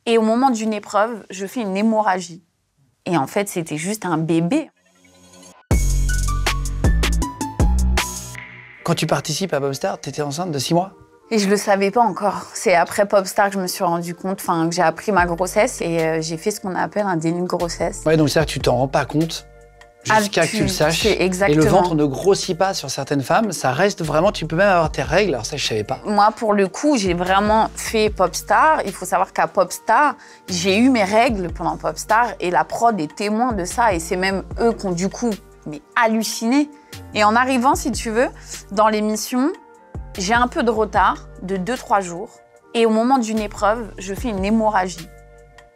Et au moment d'une épreuve, je fais une hémorragie. Et en fait, c'était juste un bébé. Quand tu participes à Popstar, t'étais enceinte de 6 mois? Et je le savais pas encore. C'est après Popstar que je me suis rendu compte, que j'ai appris ma grossesse et j'ai fait ce qu'on appelle un déni de grossesse. Ouais, donc c'est-à-dire que tu t'en rends pas compte jusqu'à que tu le saches. Exactement. Et le ventre ne grossit pas sur certaines femmes, ça reste vraiment, tu peux même avoir tes règles, alors ça je savais pas. Moi, pour le coup, j'ai vraiment fait Popstar. Il faut savoir qu'à Popstar, j'ai eu mes règles pendant Popstar et la prod est témoin de ça. Et c'est même eux qui ont du coup halluciné. Et en arrivant, si tu veux, dans l'émission, j'ai un peu de retard de 2-3 jours. Et au moment d'une épreuve, je fais une hémorragie.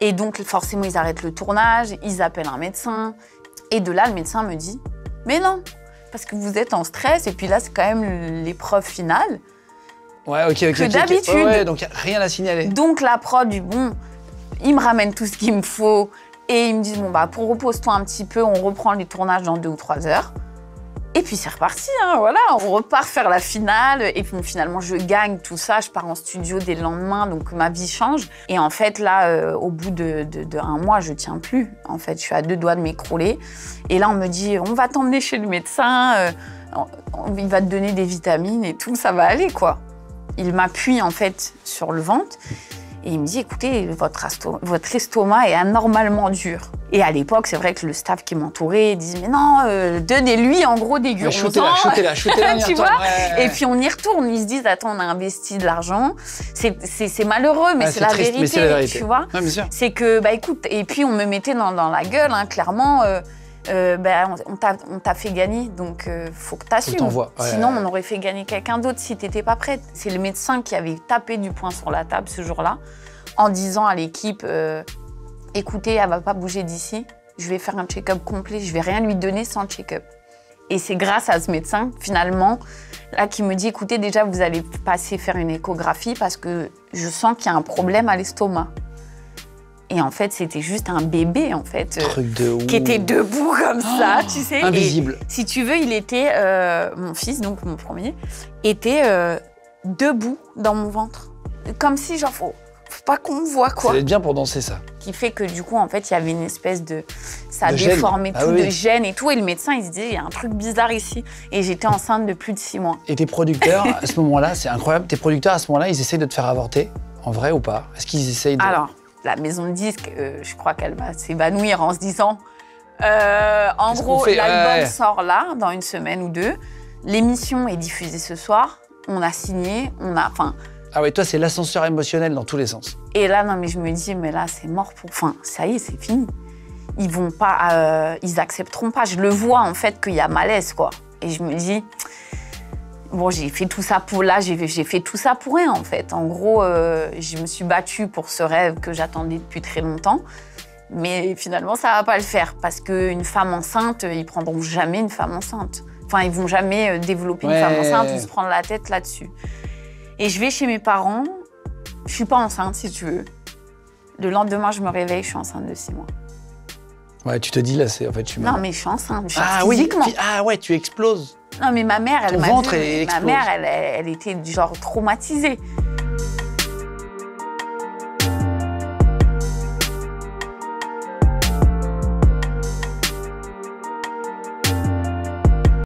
Et donc, forcément, ils arrêtent le tournage, ils appellent un médecin. Et de là, le médecin me dit « Mais non, parce que vous êtes en stress, et puis là, c'est quand même l'épreuve finale. » Ouais, ok. Que d'habitude. Ouais, donc rien à signaler. Donc, la prod, bon, ils me ramènent tout ce qu'il me faut. Et ils me disent « Bon, pour repose-toi un petit peu, on reprend les tournages dans 2 ou 3 heures. » Et puis c'est reparti, voilà, on repart faire la finale. Et puis finalement, je gagne tout ça. Je pars en studio dès le lendemain, donc ma vie change. Et en fait, là, au bout de 1 mois, je tiens plus. En fait, je suis à 2 doigts de m'écrouler. Et là, on me dit, on va t'emmener chez le médecin, il va te donner des vitamines et tout, ça va aller, quoi. Il m'appuie, en fait, sur le ventre. Et il me dit, écoutez, votre estomac est anormalement dur. Et à l'époque, c'est vrai que le staff qui m'entourait disait, mais non, donnez-lui en gros des gurgitants. Shootez-la, tu vois. Ouais. Et puis on y retourne, ils se disent, attends, on a investi de l'argent. C'est malheureux, mais c'est la vérité, mais c'est la vérité, tu vois. Ouais, bien sûr. C'est que, écoute, et puis on me mettait dans la gueule, clairement, on t'a fait gagner, donc faut que t'assumes. Ouais. Sinon, on aurait fait gagner quelqu'un d'autre si t'étais pas prête. C'est le médecin qui avait tapé du poing sur la table ce jour-là, en disant à l'équipe, écoutez, elle va pas bouger d'ici, je vais faire un check-up complet, je vais rien lui donner sans check-up. Et c'est grâce à ce médecin, finalement, là, qui me dit, écoutez, déjà, vous allez passer faire une échographie parce que je sens qu'il y a un problème à l'estomac. Et en fait, c'était juste un bébé, en fait, truc de ouf, qui était debout comme ça, tu sais. Invisible. Et, si tu veux, il était, mon fils, donc mon premier, était debout dans mon ventre. Comme si, genre, faut pas qu'on me voit, quoi. Ça va être bien pour danser, ça. Qui fait que, du coup, en fait, il y avait une espèce de... Ça a de déformé gêne. tout, Oui. de gêne et tout. Et le médecin, il se disait, il y a un truc bizarre ici. Et j'étais enceinte de plus de 6 mois. Et tes producteurs, à ce moment-là, c'est incroyable, tes producteurs, à ce moment-là, ils essayent de te faire avorter, en vrai ou pas? Est-ce qu'ils essayent de... Alors, la maison de disques, je crois qu'elle va s'évanouir en se disant... en gros, l'album sort là, dans 1 semaine ou 2. L'émission est diffusée ce soir. On a signé, Ah ouais, toi, c'est l'ascenseur émotionnel dans tous les sens. Et là, non, mais je me dis, mais là, c'est mort pour... ça y est, c'est fini. Ils vont pas... ils accepteront pas. Je le vois, en fait, qu'il y a malaise, quoi. Et je me dis... Bon, j'ai fait tout ça pour... Là, j'ai fait tout ça pour rien, en fait. En gros, je me suis battue pour ce rêve que j'attendais depuis très longtemps. Mais finalement, ça va pas le faire. Parce qu'une femme enceinte, ils prendront jamais une femme enceinte. Enfin, ils vont jamais développer une femme enceinte ou se prendre la tête là-dessus. Et je vais chez mes parents. Je suis pas enceinte, si tu veux. Le lendemain, je me réveille, je suis enceinte de 6 mois. Ouais, tu te dis, là, c'est... En fait, tu Non, mais je suis enceinte, physiquement. Oui. Ah ouais, tu exploses. Non, mais ma mère, elle m'a dit... Ma mère, elle était genre traumatisée.